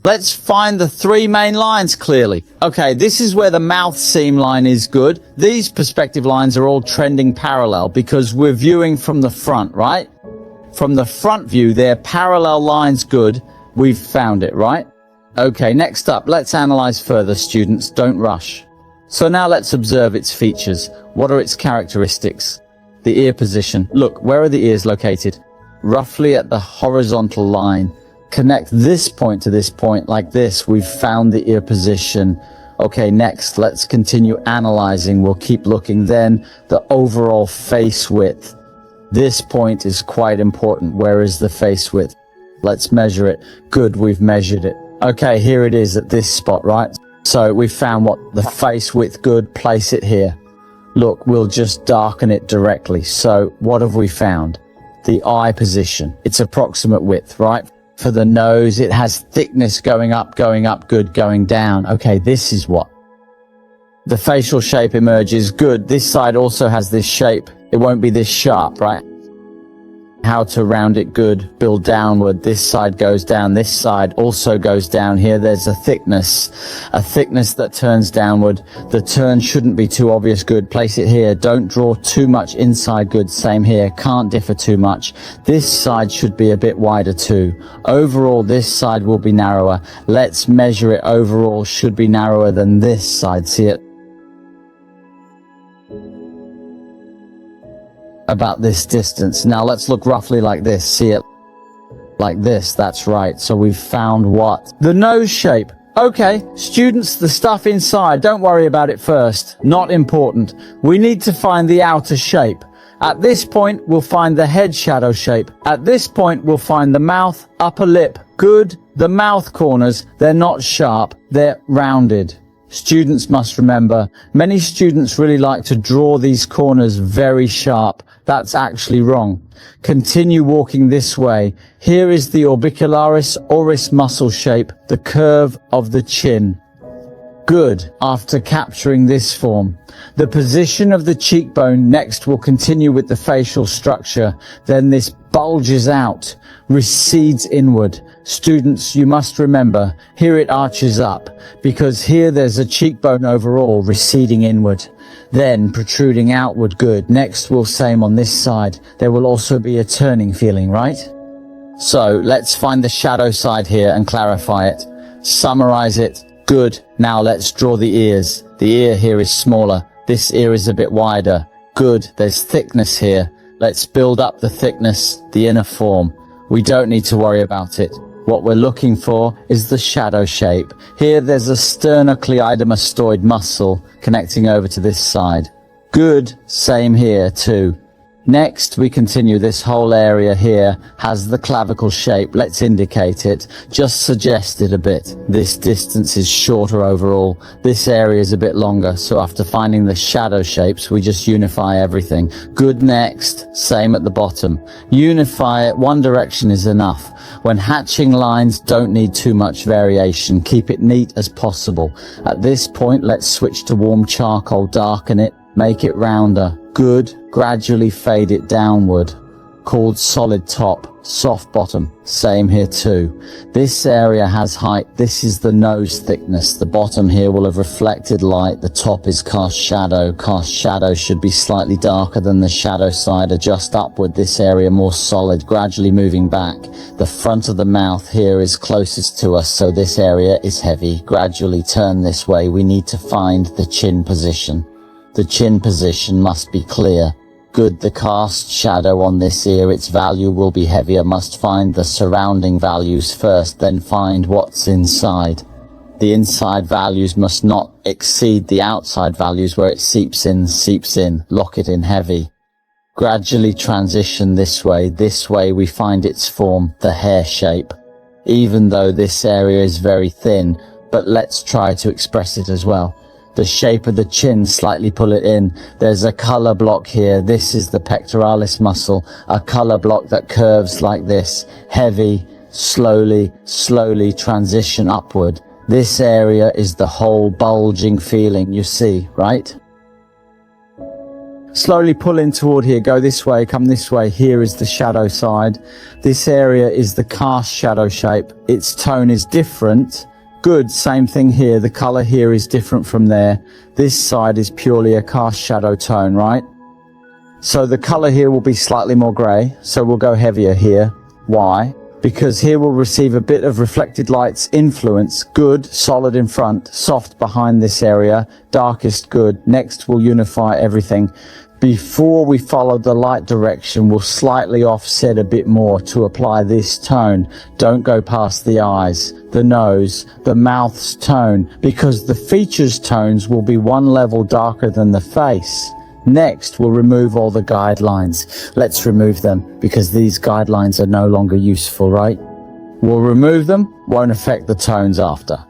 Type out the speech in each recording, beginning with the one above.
Let's find the three main lines clearly. Okay, this is where the mouth seam line is good. These perspective lines are all trending parallel because we're viewing from the front, right? From the front view, they're parallel lines good. We've found it, right? Okay, next up, let's analyze further, students. Don't rush. So now let's observe its features. What are its characteristics? The ear position. Look, where are the ears located? Roughly at the horizontal line. Connect this point to this point like this. We've found the ear position. Okay, next, let's continue analyzing. We'll keep looking. Then the overall face width. This point is quite important. Where is the face width? Let's measure it. Good, we've measured it. Okay, here it is at this spot, right? So we found what? The face width, good. Place it here. Look, we'll just darken it directly. So what have we found? The eye position. It's approximate width, right? For the nose, it has thickness going up, good, going down. Okay, this is what? The facial shape emerges, good. This side also has this shape. It won't be this sharp, right? How to round it, good. Build downward. This side goes down. This side also goes down. Here there's a thickness that turns downward. The turn shouldn't be too obvious, good. Place it here. Don't draw too much inside, good. Same here. Can't differ too much. This side should be a bit wider too. Overall, this side will be narrower. Let's measure it. Overall should be narrower than this side. See it? About this distance. Now let's look roughly like this. See it? Like this. That's right. So we've found what? The nose shape. Okay, students, the stuff inside, don't worry about it first. Not important. We need to find the outer shape. At this point, we'll find the head shadow shape. At this point, we'll find the mouth, upper lip. Good. The mouth corners, they're not sharp. They're rounded. Students must remember, many students really like to draw these corners very sharp. That's actually wrong. Continue walking this way. Here is the orbicularis oris muscle shape, the curve of the chin. Good. After capturing this form, the position of the cheekbone next will continue with the facial structure. Then this bulges out, recedes inward. Students, you must remember, here it arches up, because here there's a cheekbone overall receding inward, then protruding outward, good. Next we'll same on this side. There will also be a turning feeling, right? So let's find the shadow side here and clarify it. Summarize it. Good. Now let's draw the ears. The ear here is smaller. This ear is a bit wider. Good. There's thickness here. Let's build up the thickness, the inner form. We don't need to worry about it. What we're looking for is the shadow shape. Here there's a sternocleidomastoid muscle connecting over to this side. Good. Same here too. Next, we continue. This whole area here has the clavicle shape. Let's indicate it. Just suggest it a bit. This distance is shorter overall. This area is a bit longer. So after finding the shadow shapes, we just unify everything. Good. Next, same at the bottom. Unify it. One direction is enough. When hatching lines, don't need too much variation. Keep it neat as possible. At this point, let's switch to warm charcoal. Darken it. Make it rounder. Good. Gradually fade it downward. Called solid top, soft bottom. Same here too. This area has height. This is the nose thickness. The bottom here will have reflected light. The top is cast shadow. Cast shadow should be slightly darker than the shadow side. Adjust upward. This area more solid, gradually moving back. The front of the mouth here is closest to us, so this area is heavy. Gradually turn this way. We need to find the chin position. The chin position must be clear. Good. The cast shadow on this ear, its value will be heavier. Must find the surrounding values first, then find what's inside. The inside values must not exceed the outside values where it seeps in. Lock it in heavy. Gradually transition this way. This way we find its form, the hair shape. Even though this area is very thin, but let's try to express it as well. The shape of the chin, slightly pull it in. There's a color block here. This is the pectoralis muscle, a color block that curves like this. Heavy, slowly transition upward. This area is the whole bulging feeling you see, right? Slowly pull in toward here, go this way, come this way. Here is the shadow side. This area is the cast shadow shape. Its tone is different. Good, same thing here. The color here is different from there. This side is purely a cast shadow tone, right? So the color here will be slightly more gray. So we'll go heavier here. Why? Because here we'll receive a bit of reflected light's influence. Good, solid in front, soft behind this area, darkest good. Next we'll unify everything. Before we follow the light direction, we'll slightly offset a bit more to apply this tone. Don't go past the eyes, the nose, the mouth's tone, because the features tones will be one level darker than the face. Next, we'll remove all the guidelines. Let's remove them, because these guidelines are no longer useful, right? We'll remove them, won't affect the tones after.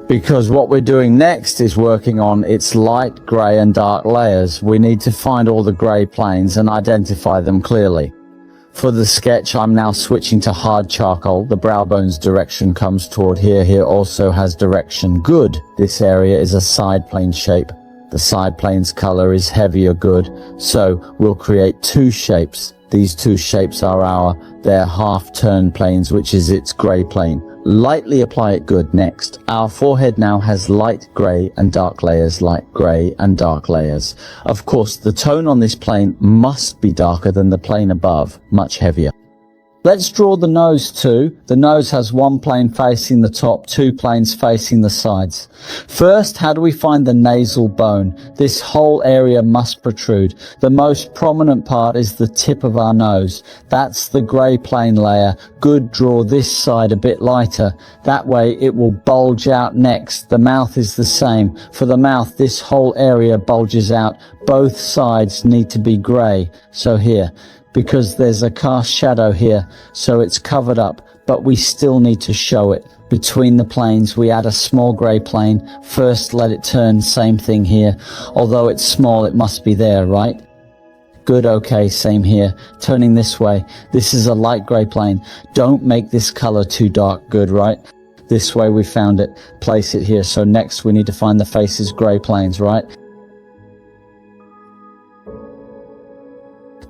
Because what we're doing next is working on its light, grey and dark layers. We need to find all the grey planes and identify them clearly. For the sketch, I'm now switching to hard charcoal. The brow bone's direction comes toward here. Here also has direction. Good. This area is a side plane shape. The side plane's color is heavier. Good. So we'll create two shapes. These two shapes are they're half turn planes, which is its grey plane. Lightly apply it. Good. Next, our forehead now has light grey and dark layers, light grey and dark layers. Of course, the tone on this plane must be darker than the plane above, much heavier. Let's draw the nose too. The nose has one plane facing the top, two planes facing the sides. First, how do we find the nasal bone? This whole area must protrude. The most prominent part is the tip of our nose. That's the grey plane layer. Good, draw this side a bit lighter. That way it will bulge out next. The mouth is the same. For the mouth, this whole area bulges out. Both sides need to be grey. So here, because there's a cast shadow here, so it's covered up, but we still need to show it. Between the planes, we add a small grey plane. First, let it turn, same thing here. Although it's small, it must be there, right? Good, okay, same here. Turning this way, this is a light grey plane. Don't make this color too dark, good, right? This way we found it, place it here. So next we need to find the face's grey planes, right?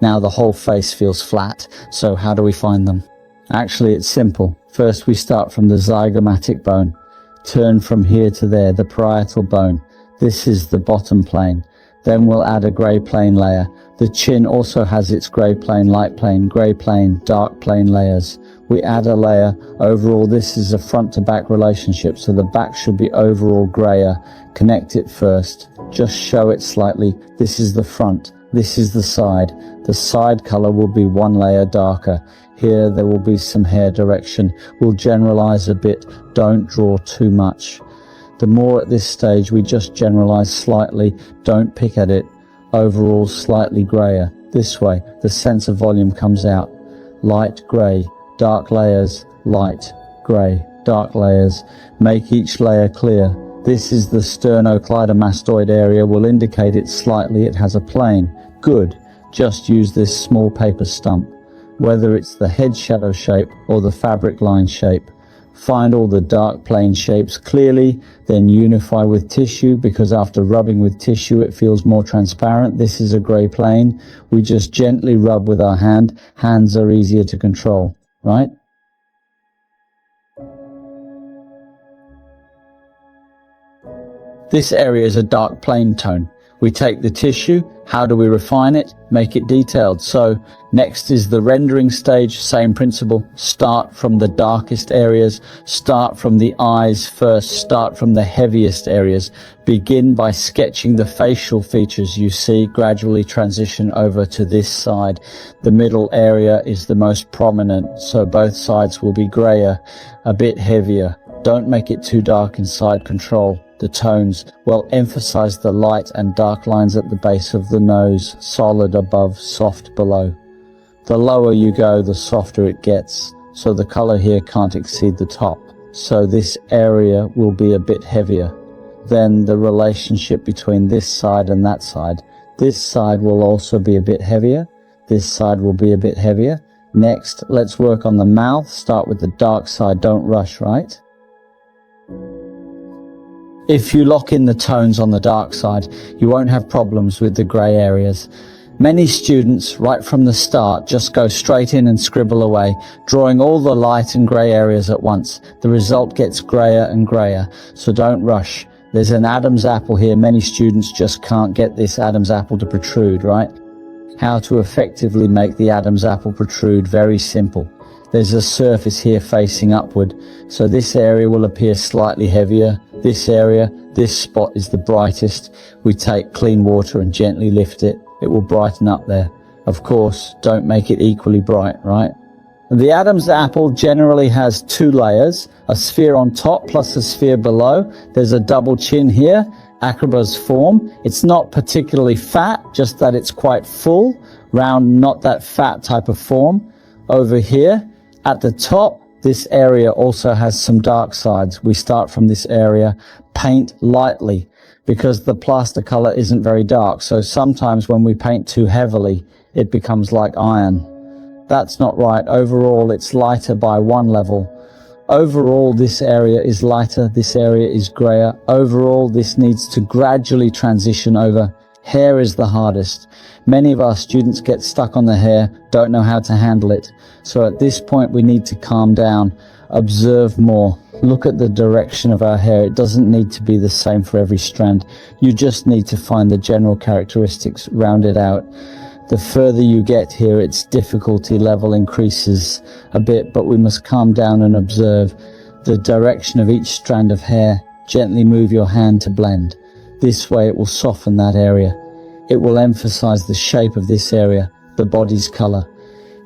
Now the whole face feels flat, so how do we find them? Actually, it's simple. First we start from the zygomatic bone. Turn from here to there, the parietal bone. This is the bottom plane. Then we'll add a grey plane layer. The chin also has its grey plane, light plane, grey plane, dark plane layers. We add a layer. Overall, this is a front to back relationship, so the back should be overall grayer. Connect it first. Just show it slightly. This is the front. This is the side. The side color will be one layer darker. Here there will be some hair direction. We'll generalize a bit. Don't draw too much. The more at this stage we just generalize slightly. Don't pick at it. Overall slightly grayer. This way the sense of volume comes out. Light gray, dark layers, light gray, dark layers. Make each layer clear. This is the sternocleidomastoid area. We'll indicate it slightly. It has a plane. Good. Just use this small paper stump. Whether it's the head shadow shape or the fabric line shape. Find all the dark plane shapes clearly, then unify with tissue, because after rubbing with tissue it feels more transparent. This is a grey plane. We just gently rub with our hand. Hands are easier to control, right? This area is a dark plane tone. We take the tissue. How do we refine it? Make it detailed. So next is the rendering stage. Same principle. Start from the darkest areas. Start from the eyes first. Start from the heaviest areas. Begin by sketching the facial features you see. Gradually transition over to this side. The middle area is the most prominent, so both sides will be grayer, a bit heavier. Don't make it too dark inside. Control the tones. Well, emphasize the light and dark lines at the base of the nose, solid above, soft below. The lower you go, the softer it gets, so the color here can't exceed the top. So this area will be a bit heavier. Then the relationship between this side and that side. This side will also be a bit heavier. This side will be a bit heavier. Next, let's work on the mouth. Start with the dark side. Don't rush, right? If you lock in the tones on the dark side, you won't have problems with the grey areas. Many students, right from the start, just go straight in and scribble away, drawing all the light and grey areas at once. The result gets greyer and greyer, so don't rush. There's an Adam's apple here. Many students just can't get this Adam's apple to protrude, right? How to effectively make the Adam's apple protrude? Very simple. There's a surface here facing upward, so this area will appear slightly heavier. This area, this spot is the brightest. We take clean water and gently lift it. It will brighten up there. Of course, don't make it equally bright, right? The Adam's apple generally has two layers, a sphere on top plus a sphere below. There's a double chin here, Agrippa's form. It's not particularly fat, just that it's quite full, round, not that fat type of form. Over here, at the top, this area also has some dark sides. We start from this area, paint lightly, because the plaster color isn't very dark. So sometimes when we paint too heavily, it becomes like iron. That's not right. Overall, it's lighter by one level. Overall, this area is lighter, this area is grayer. Overall, this needs to gradually transition over. Hair is the hardest. Many of our students get stuck on the hair, don't know how to handle it. So at this point, we need to calm down, observe more. Look at the direction of our hair. It doesn't need to be the same for every strand. You just need to find the general characteristics, round it out. The further you get here, its difficulty level increases a bit, but we must calm down and observe the direction of each strand of hair. Gently move your hand to blend. This way it will soften that area. It will emphasize the shape of this area, the body's color.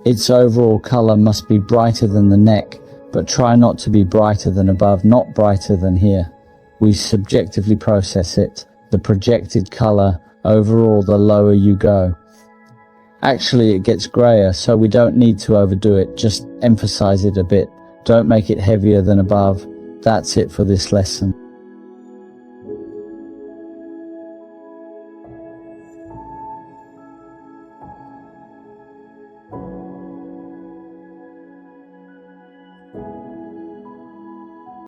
Its overall color must be brighter than the neck, but try not to be brighter than above, not brighter than here. We subjectively process it. The projected color, overall, the lower you go. Actually, it gets grayer, so we don't need to overdo it. Just emphasize it a bit. Don't make it heavier than above. That's it for this lesson.